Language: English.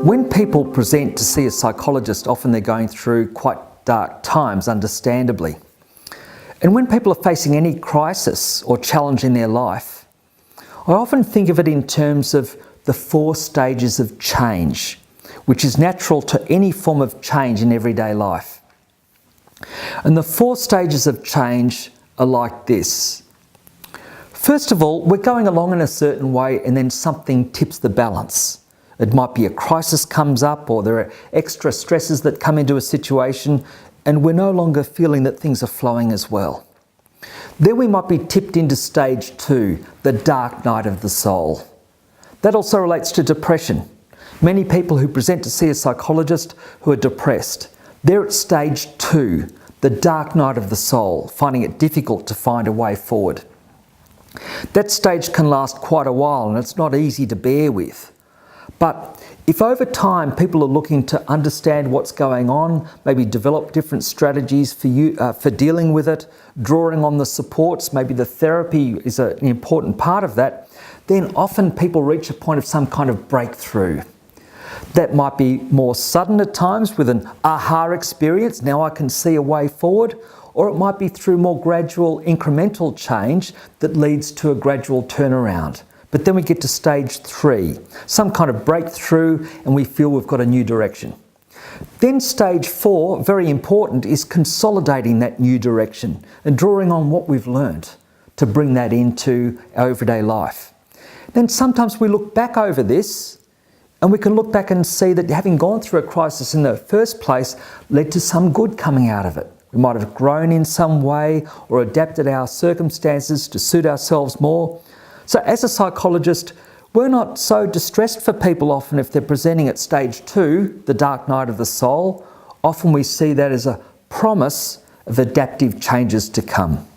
When people present to see a psychologist, often they're going through quite dark times, understandably. And when people are facing any crisis or challenge in their life, I often think of it in terms of the 4 stages of change, which is natural to any form of change in everyday life. And the 4 stages of change are like this. First of all, we're going along in a certain way and then something tips the balance. It might be a crisis comes up, or there are extra stresses that come into a situation and we're no longer feeling that things are flowing as well. Then we might be tipped into stage 2, the dark night of the soul. That also relates to depression. Many people who present to see a psychologist who are depressed, they're at stage 2, the dark night of the soul, finding it difficult to find a way forward. That stage can last quite a while and it's not easy to bear with. But if over time people are looking to understand what's going on, maybe develop different strategies for dealing with it, drawing on the supports, maybe the therapy is an important part of that, then often people reach a point of some kind of breakthrough. That might be more sudden at times with an aha experience, now I can see a way forward, or it might be through more gradual incremental change that leads to a gradual turnaround. But then we get to stage 3, some kind of breakthrough, and we feel we've got a new direction. Then stage 4, very important, is consolidating that new direction and drawing on what we've learned to bring that into our everyday life. Then sometimes we look back over this and we can look back and see that having gone through a crisis in the first place led to some good coming out of it. We might have grown in some way or adapted our circumstances to suit ourselves more. So as a psychologist, we're not so distressed for people often if they're presenting at stage 2, the dark night of the soul. Often we see that as a promise of adaptive changes to come.